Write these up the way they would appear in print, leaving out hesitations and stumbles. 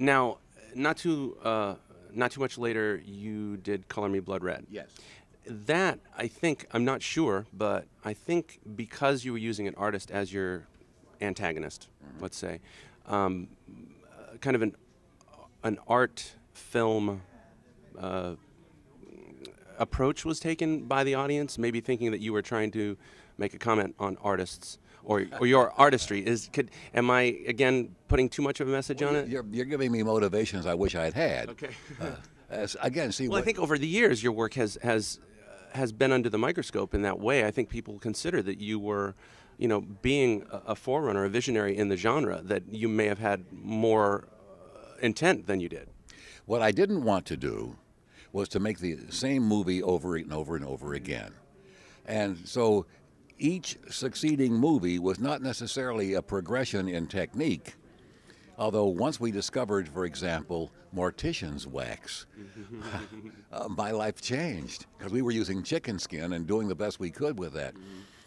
Now, not too much later, you did Color Me Blood Red. Yes. That, I think, I'm not sure, but I think because you were using an artist as your antagonist, let's say, kind of an art film approach was taken by the audience, maybe thinking that you were trying to make a comment on artists or your artistry. Am I again putting too much of a message on it? You're giving me motivations I wish I'd had. Okay. See. Well, I think over the years your work has been under the microscope in that way. I think people consider that you were, being a forerunner, a visionary in the genre, that you may have had more intent than you did. What I didn't want to do was to make the same movie over and over and over again. And so each succeeding movie was not necessarily a progression in technique, although once we discovered, for example, mortician's wax, my life changed because we were using chicken skin and doing the best we could with that.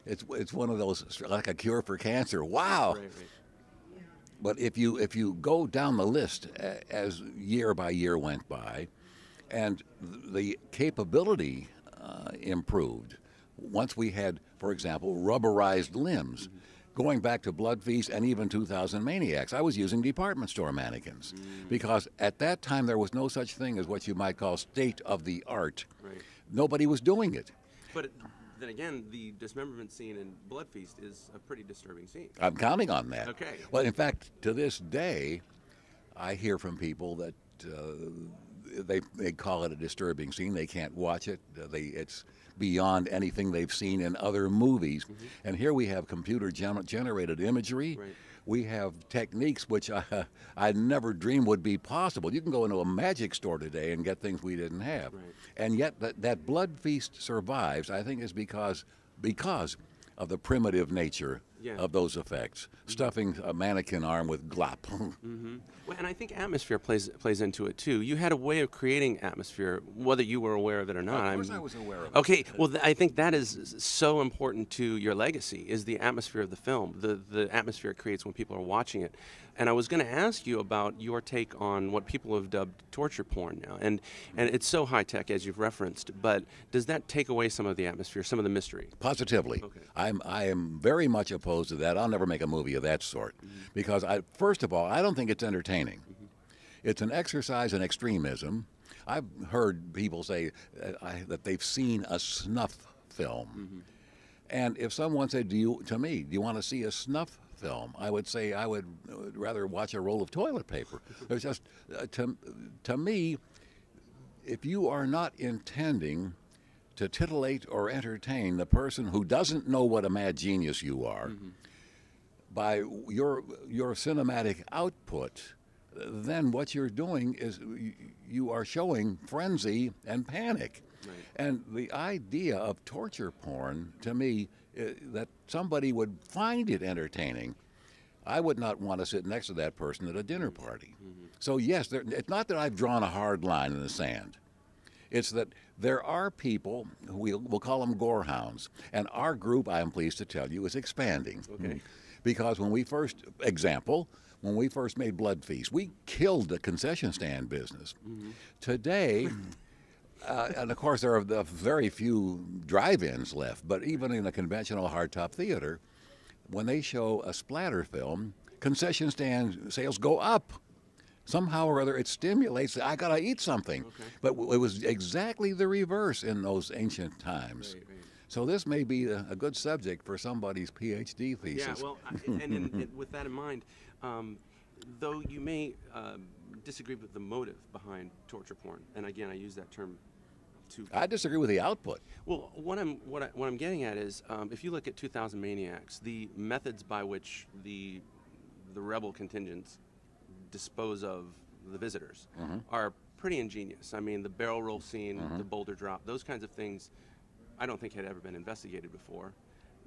It's one of those, like a cure for cancer. Wow! Right. But if you go down the list as year by year went by, and the capability improved, once we had, for example, rubberized limbs, going back to Blood Feast and even 2000 Maniacs, I was using department store mannequins because at that time there was no such thing as what you might call state of the art. Right. Nobody was doing it. But then again, the dismemberment scene in Blood Feast is a pretty disturbing scene. I'm counting on that. Okay. Well, in fact, to this day, I hear from people that they call it a disturbing scene. They can't watch it. It's beyond anything they've seen in other movies. And here we have computer-generated imagery. Right. We have techniques which I never dreamed would be possible. You can go into a magic store today and get things we didn't have. Right. And yet that Blood Feast survives, I think, is because of the primitive nature of those effects. Stuffing a mannequin arm with glop. Well, and I think atmosphere plays into it too. You had a way of creating atmosphere, whether you were aware of it or not. Of course I was aware of it. Okay, well, I think that is so important to your legacy, is the atmosphere of the film, the atmosphere it creates when people are watching it. And I was going to ask you about your take on what people have dubbed torture porn now. And it's so high-tech, as you've referenced, but does that take away some of the atmosphere, some of the mystery? Positively. Okay. I am very much opposed to that. I'll never make a movie of that sort because, first of all, I don't think it's entertaining. It's an exercise in extremism. I've heard people say that they've seen a snuff film. And if someone said to me, do you want to see a snuff film? I would say I would rather watch a roll of toilet paper. There's just, to me, if you are not intending to titillate or entertain the person who doesn't know what a mad genius you are by your cinematic output, then what you're doing is you are showing frenzy and panic. Right. And the idea of torture porn, to me, that somebody would find it entertaining, I would not want to sit next to that person at a dinner party. So yes, it's not that I've drawn a hard line in the sand. It's that there are people, we'll call them gore hounds, and our group, I am pleased to tell you, is expanding. Okay. Because when we first made Blood Feast, we killed the concession stand business. Today, and of course there are very few drive-ins left, but even in a conventional hardtop theater, when they show a splatter film, concession stand sales go up. Somehow or other, it stimulates, I gotta eat something. Okay. But it was exactly the reverse in those ancient times. Right. So this may be a good subject for somebody's PhD thesis. Yeah, well, and with that in mind, though you may disagree with the motive behind torture porn, and again, I use that term to. I disagree with the output. Well, what I'm getting at is, if you look at 2000 Maniacs, the methods by which the rebel contingents dispose of the visitors are pretty ingenious. I mean, the barrel roll scene, the boulder drop, those kinds of things, I don't think had ever been investigated before.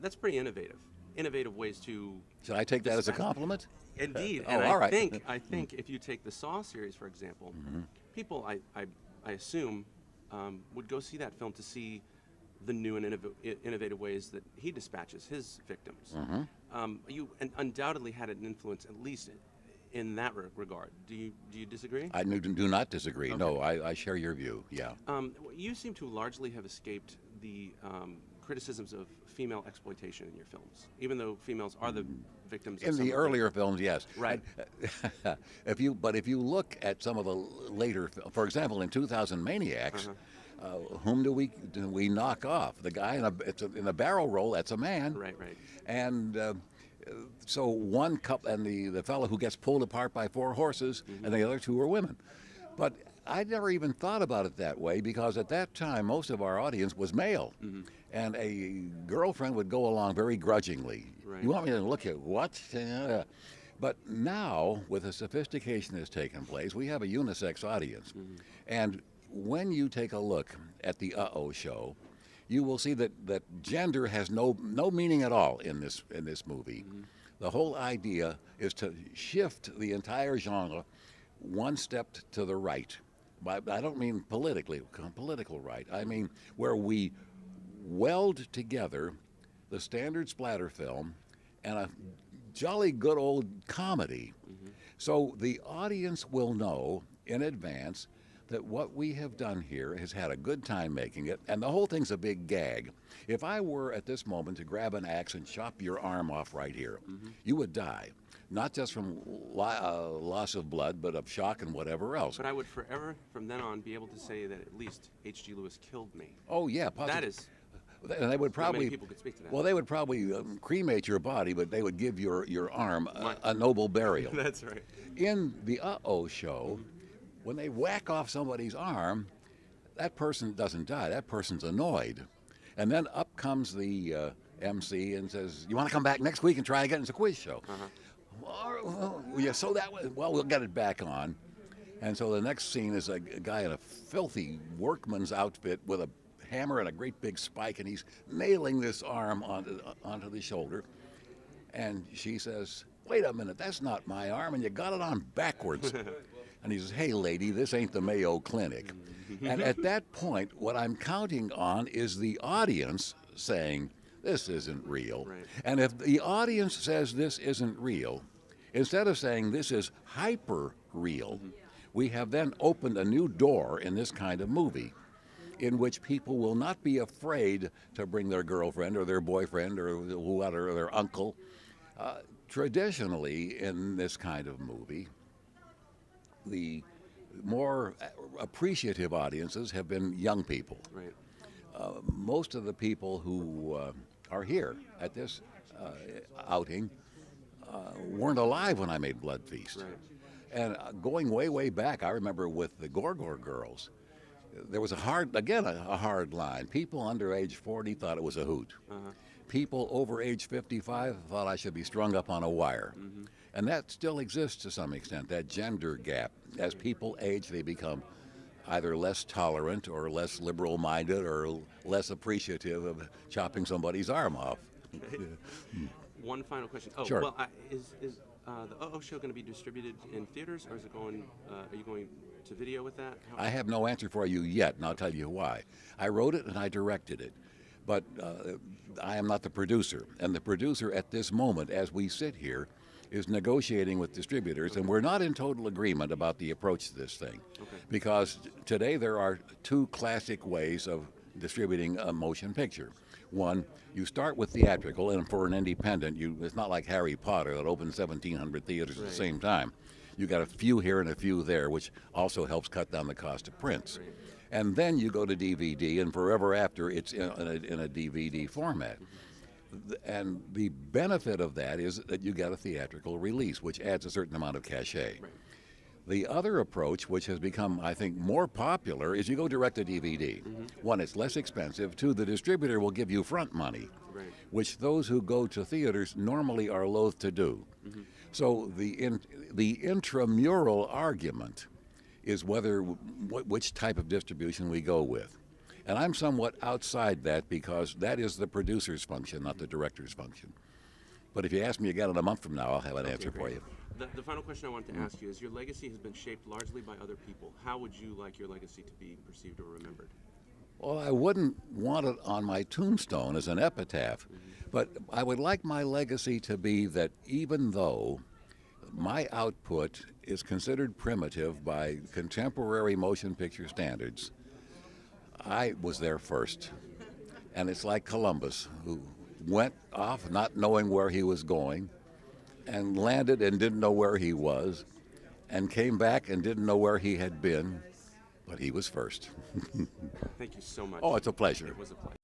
That's pretty innovative. Innovative ways to. Should I take that as a compliment? Indeed, Oh, and all I right. think if you take the Saw series, for example, people I assume would go see that film to see the new and innovative ways that he dispatches his victims. You undoubtedly had an influence, at least in that regard. Do you disagree? I do not disagree. Okay. No, I share your view. Yeah. You seem to largely have escaped the criticisms of female exploitation in your films, even though females are the victims. In the earlier films, yes. Right. If you look at some of the later, for example, in 2000 Maniacs, whom do we knock off? The guy in a barrel roll, that's a man. Right, right. And so one couple, and the fellow who gets pulled apart by 4 horses, and the other 2 are women. But I never even thought about it that way, because at that time most of our audience was male, and a girlfriend would go along very grudgingly. Right. You want me to look at what? But now, with the sophistication that's taken place, we have a unisex audience, and when you take a look at the Uh-Oh show, you will see that gender has no meaning at all in this movie. The whole idea is to shift the entire genre one step to the right. I don't mean political right. I mean where we weld together the standard splatter film and a jolly good old comedy. So the audience will know in advance that what we have done here has had a good time making it, and the whole thing's a big gag. If I were at this moment to grab an axe and chop your arm off right here, you would die. Not just from loss of blood, but of shock and whatever else. But I would forever, from then on, be able to say that at least H.G. Lewis killed me. Oh yeah, That is. And they would probably. Not many people could speak to that. Well, they would probably cremate your body, but they would give your arm a noble burial. That's right. In the Uh-Oh show, when they whack off somebody's arm, that person doesn't die. That person's annoyed, and then up comes the MC and says, "You want to come back next week and try again?" It's a quiz show. Yeah, so that was, well, we'll get it back on. And so the next scene is a guy in a filthy workman's outfit with a hammer and a great big spike, and he's nailing this arm onto the shoulder. And she says, "Wait a minute, that's not my arm, and you got it on backwards." And he says, "Hey, lady, this ain't the Mayo Clinic." And at that point, what I'm counting on is the audience saying, "This isn't real." Right. And if the audience says this isn't real, instead of saying this is hyper real, we have then opened a new door in this kind of movie, in which people will not be afraid to bring their girlfriend or their boyfriend or whoever, or their uncle. Traditionally, in this kind of movie, the more appreciative audiences have been young people. Right. Most of the people who are here at this outing weren't alive when I made Blood Feast. Right. And going way, way back, I remember with the Gore girls, there was a hard line. People under age 40 thought it was a hoot. People over age 55 thought I should be strung up on a wire. And that still exists to some extent, that gender gap. As people age, they become either less tolerant or less liberal-minded or less appreciative of chopping somebody's arm off. One final question. Oh, Sure. well, is the Uh-Oh show going to be distributed in theaters, or is it going? Are you going to video with that? I have no answer for you yet, and I'll tell you why. I wrote it and I directed it, but I am not the producer. And the producer at this moment, as we sit here, is negotiating with distributors, and we're not in total agreement about the approach to this thing. Okay. Because today there are 2 classic ways of distributing a motion picture. One, you start with theatrical, and for an independent, it's not like Harry Potter that opens 1,700 theaters at the same time. You got a few here and a few there, which also helps cut down the cost of prints. Right. And then you go to DVD, and forever after, it's in a DVD format. And the benefit of that is that you get a theatrical release, which adds a certain amount of cachet. Right. The other approach, which has become, I think, more popular, is you go direct to DVD. One, it's less expensive. 2, the distributor will give you front money, Right. which those who go to theaters normally are loath to do. So the intramural argument is which type of distribution we go with. And I'm somewhat outside that, because that is the producer's function, not the director's function. But if you ask me again in a month from now, I'll have an answer for you. The final question I wanted to ask you is, your legacy has been shaped largely by other people. How would you like your legacy to be perceived or remembered? Well, I wouldn't want it on my tombstone as an epitaph, but I would like my legacy to be that even though my output is considered primitive by contemporary motion picture standards. I was there first. And it's like Columbus, who went off not knowing where he was going, and landed and didn't know where he was, and came back and didn't know where he had been, but he was first. Thank you so much. Oh, it's a pleasure. It was a pleasure.